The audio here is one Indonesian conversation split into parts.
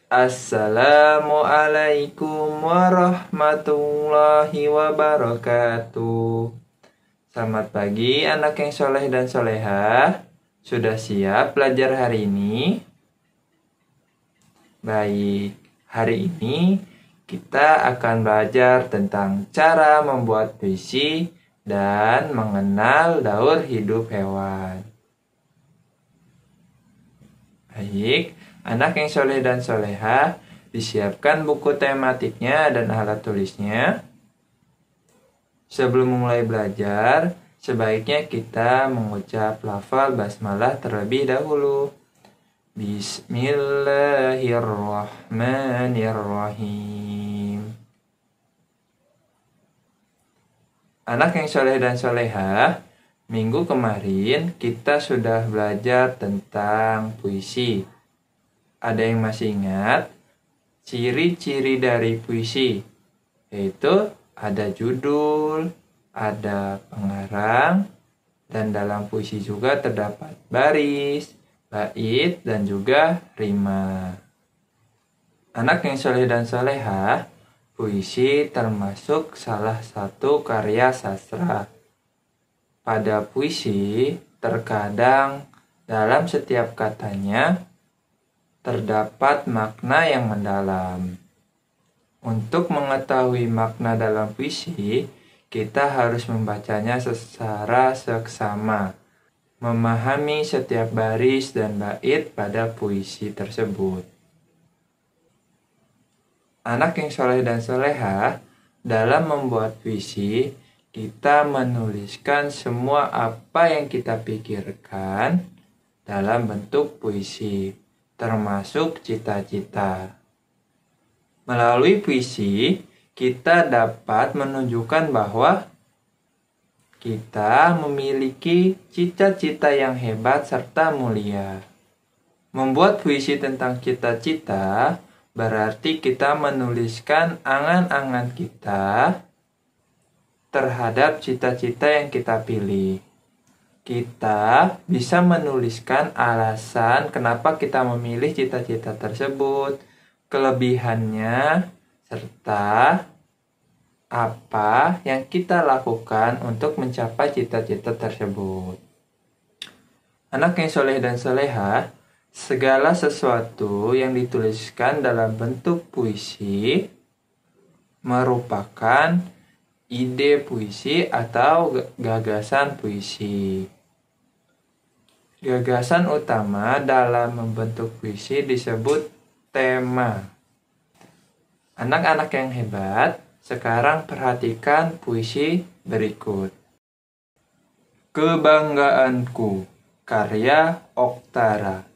Assalamualaikum warahmatullahi wabarakatuh. Selamat pagi anak yang soleh dan solehah. Sudah siap belajar hari ini? Baik, hari ini kita akan belajar tentang cara membuat puisi dan mengenal daur hidup hewan. Baik, anak yang soleh dan solehah, disiapkan buku tematiknya dan alat tulisnya. Sebelum mulai belajar, sebaiknya kita mengucap lafal basmalah terlebih dahulu. Bismillahirrahmanirrahim. Anak yang soleh dan solehah, minggu kemarin kita sudah belajar tentang puisi. Ada yang masih ingat ciri-ciri dari puisi? Yaitu ada judul, ada pengarang, dan dalam puisi juga terdapat baris, bait, dan juga rima. Anak yang soleh dan solehah, puisi termasuk salah satu karya sastra. Pada puisi, terkadang dalam setiap katanya terdapat makna yang mendalam. Untuk mengetahui makna dalam puisi, kita harus membacanya secara seksama, memahami setiap baris dan bait pada puisi tersebut. Anak yang soleh dan solehah, dalam membuat puisi, kita menuliskan semua apa yang kita pikirkan dalam bentuk puisi, termasuk cita-cita. Melalui puisi, kita dapat menunjukkan bahwa kita memiliki cita-cita yang hebat serta mulia. Membuat puisi tentang cita-cita berarti kita menuliskan angan-angan kita terhadap cita-cita yang kita pilih. Kita bisa menuliskan alasan kenapa kita memilih cita-cita tersebut, kelebihannya, serta apa yang kita lakukan untuk mencapai cita-cita tersebut. Anak yang soleh dan solehah, segala sesuatu yang dituliskan dalam bentuk puisi merupakan ide puisi atau gagasan puisi. Gagasan utama dalam membentuk puisi disebut tema. Anak-anak yang hebat, sekarang perhatikan puisi berikut. Kebanggaanku, karya Oktara.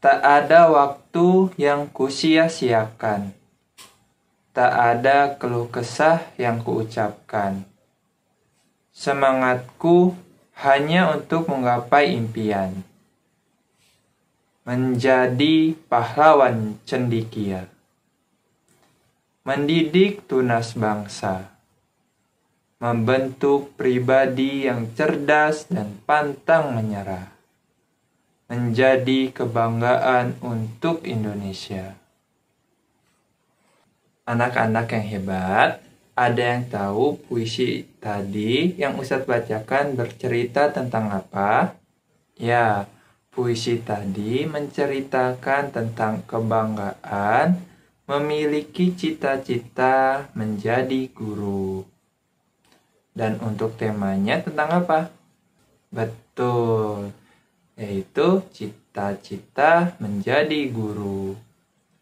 Tak ada waktu yang kusia-siakan. Tak ada keluh kesah yang kuucapkan. Semangatku hanya untuk menggapai impian. Menjadi pahlawan cendekia. Mendidik tunas bangsa. Membentuk pribadi yang cerdas dan pantang menyerah. Menjadi kebanggaan untuk Indonesia. Anak-anak yang hebat, ada yang tahu puisi tadi yang Ustadz bacakan bercerita tentang apa? Ya, puisi tadi menceritakan tentang kebanggaan memiliki cita-cita menjadi guru. Dan untuk temanya tentang apa? Betul, yaitu cita-cita menjadi guru.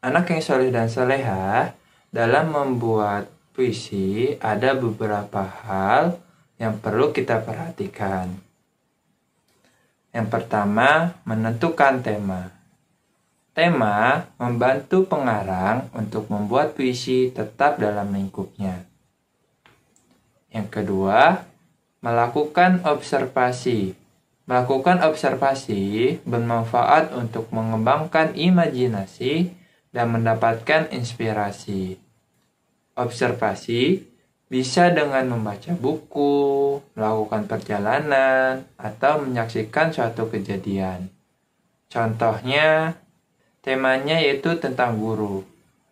Anak yang soleh dan solehah, dalam membuat puisi ada beberapa hal yang perlu kita perhatikan. Yang pertama, menentukan tema. Tema membantu pengarang untuk membuat puisi tetap dalam lingkupnya. Yang kedua, melakukan observasi. Melakukan observasi bermanfaat untuk mengembangkan imajinasi dan mendapatkan inspirasi. Observasi bisa dengan membaca buku, melakukan perjalanan, atau menyaksikan suatu kejadian. Contohnya, Temanya yaitu tentang guru.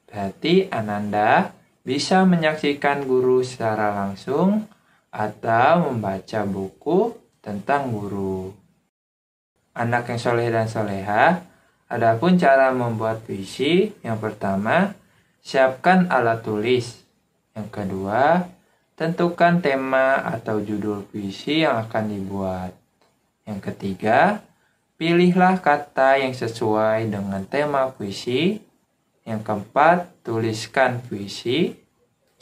Berarti Ananda bisa menyaksikan guru secara langsung atau membaca buku tentang guru. Anak yang soleh dan solehah, adapun cara membuat puisi, yang pertama, siapkan alat tulis. Yang kedua, tentukan tema atau judul puisi yang akan dibuat. Yang ketiga, pilihlah kata yang sesuai dengan tema puisi. Yang keempat, tuliskan puisi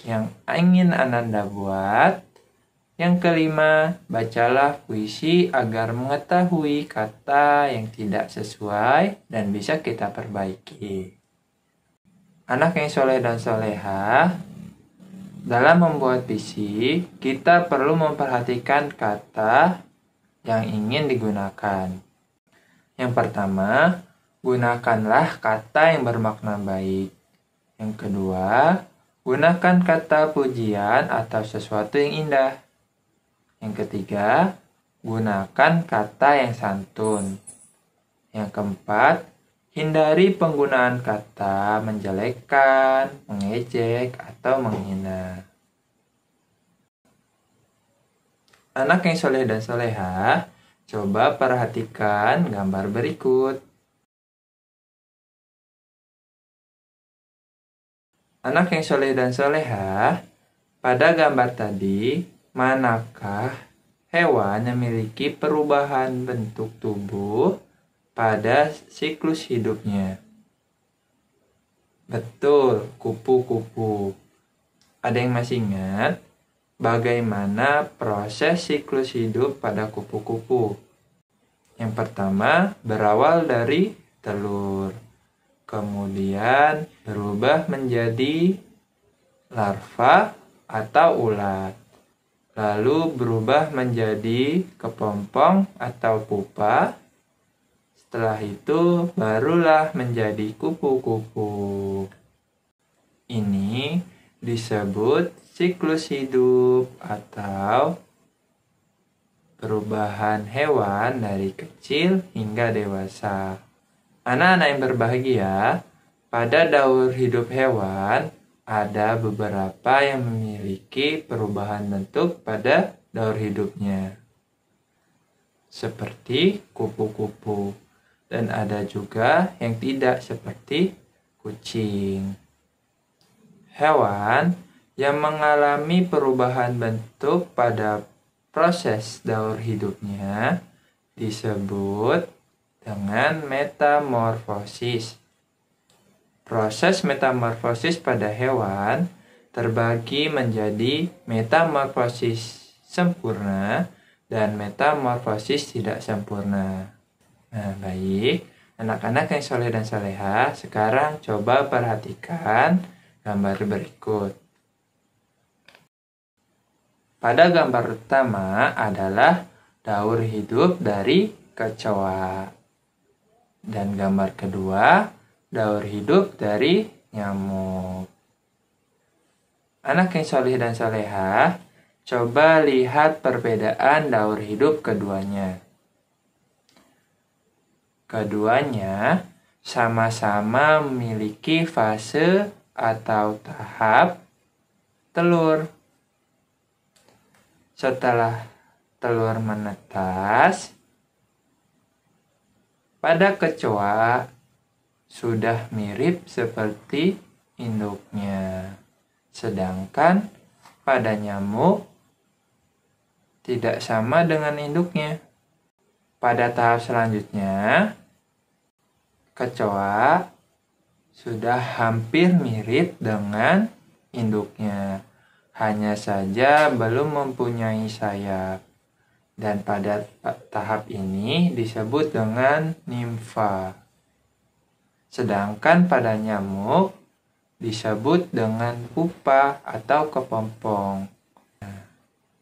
yang ingin Ananda buat. Yang kelima, bacalah puisi agar mengetahui kata yang tidak sesuai dan bisa kita perbaiki. Anak yang soleh dan solehah, dalam membuat puisi, kita perlu memperhatikan kata yang ingin digunakan. Yang pertama, gunakanlah kata yang bermakna baik. Yang kedua, gunakan kata pujian atau sesuatu yang indah. Yang ketiga, gunakan kata yang santun. Yang keempat, hindari penggunaan kata menjelekkan, mengejek, atau menghina. Anak yang soleh dan solehah, coba perhatikan gambar berikut. Anak yang soleh dan solehah, pada gambar tadi, manakah hewan yang memiliki perubahan bentuk tubuh pada siklus hidupnya? Betul, kupu-kupu. Ada yang masih ingat bagaimana proses siklus hidup pada kupu-kupu? Yang pertama, berawal dari telur. Kemudian berubah menjadi larva atau ulat. Lalu berubah menjadi kepompong atau pupa. Setelah itu barulah menjadi kupu-kupu. Ini disebut siklus hidup atau perubahan hewan dari kecil hingga dewasa. Anak-anak yang berbahagia, pada daur hidup hewan, ada beberapa yang memiliki perubahan bentuk pada daur hidupnya. Seperti kupu-kupu. Dan ada juga yang tidak seperti kucing. Hewan yang mengalami perubahan bentuk pada proses daur hidupnya disebut dengan metamorfosis. Proses metamorfosis pada hewan terbagi menjadi metamorfosis sempurna dan metamorfosis tidak sempurna. Nah, baik. Anak-anak yang soleh dan solehah, sekarang coba perhatikan gambar berikut. Pada gambar pertama adalah daur hidup dari kecoa. Dan gambar kedua, daur hidup dari nyamuk. Anak yang soleh dan solehah, coba lihat perbedaan daur hidup keduanya. Keduanya sama-sama memiliki fase atau tahap telur. Setelah telur menetas, pada kecoa sudah mirip seperti induknya. Sedangkan pada nyamuk tidak sama dengan induknya. Pada tahap selanjutnya, kecoa sudah hampir mirip dengan induknya. Hanya saja belum mempunyai sayap. Dan pada tahap ini disebut dengan nimfa. Sedangkan pada nyamuk disebut dengan pupa atau kepompong.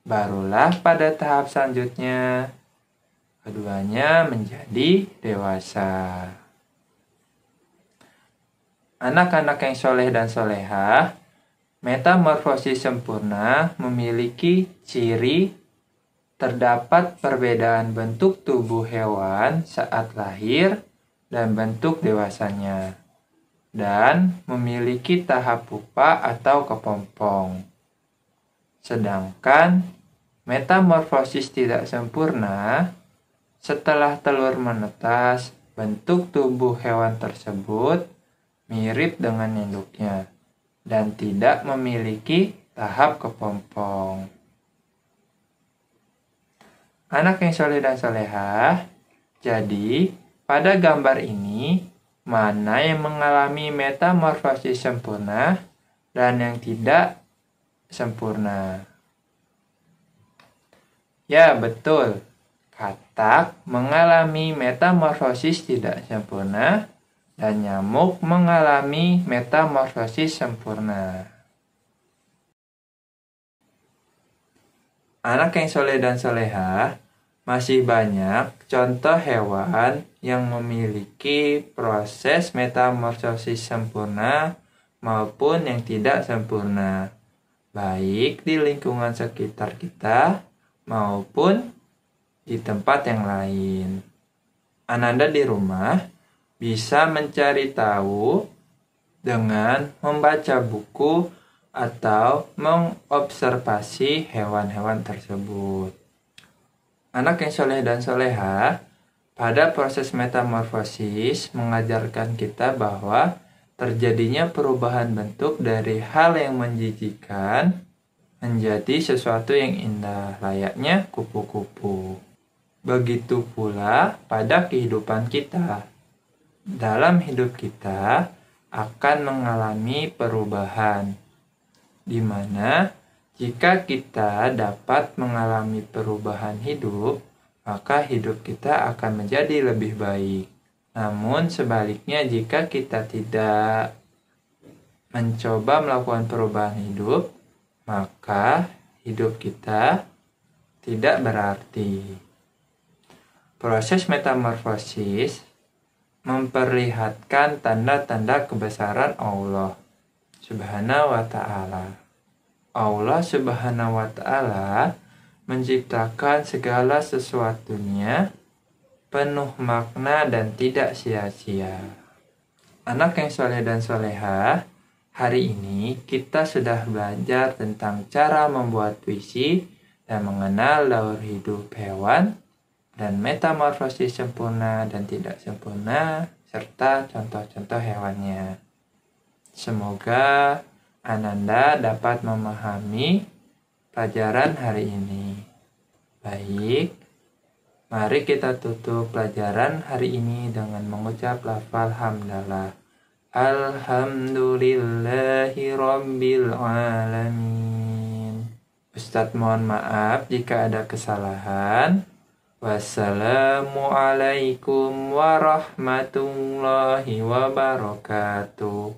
Barulah pada tahap selanjutnya, keduanya menjadi dewasa. Anak-anak yang soleh dan solehah, metamorfosis sempurna memiliki ciri terdapat perbedaan bentuk tubuh hewan saat lahir dan bentuk dewasanya, dan memiliki tahap pupa atau kepompong. Sedangkan metamorfosis tidak sempurna, setelah telur menetas, bentuk tubuh hewan tersebut mirip dengan induknya dan tidak memiliki tahap kepompong. Anak yang soleh dan solehah, jadi pada gambar ini mana yang mengalami metamorfosis sempurna dan yang tidak sempurna? Ya, betul. Katak mengalami metamorfosis tidak sempurna dan nyamuk mengalami metamorfosis sempurna. Anak yang soleh dan solehah, masih banyak contoh hewan yang memiliki proses metamorfosis sempurna maupun yang tidak sempurna, baik di lingkungan sekitar kita maupun di tempat yang lain. Ananda di rumah bisa mencari tahu dengan membaca buku atau mengobservasi hewan-hewan tersebut. Anak yang soleh dan soleha pada proses metamorfosis mengajarkan kita bahwa terjadinya perubahan bentuk dari hal yang menjijikkan menjadi sesuatu yang indah, layaknya kupu-kupu. Begitu pula pada kehidupan kita. Dalam hidup kita akan mengalami perubahan, di mana jika kita dapat mengalami perubahan hidup, maka hidup kita akan menjadi lebih baik. Namun sebaliknya, jika kita tidak mencoba melakukan perubahan hidup, maka hidup kita tidak berarti. Proses metamorfosis memperlihatkan tanda-tanda kebesaran Allah Subhanahu wa Ta'ala. Allah Subhanahu wa Ta'ala menciptakan segala sesuatunya penuh makna dan tidak sia-sia. Anak yang soleh dan solehah, hari ini kita sudah belajar tentang cara membuat puisi dan mengenal daur hidup hewan dan metamorfosis sempurna dan tidak sempurna, serta contoh-contoh hewannya. Semoga Ananda dapat memahami pelajaran hari ini. Baik, mari kita tutup pelajaran hari ini dengan mengucap lafal hamdalah. Alhamdulillahi Rabbil Alamin. Ustadz mohon maaf jika ada kesalahan. Wassalamualaikum warahmatullahi wabarakatuh.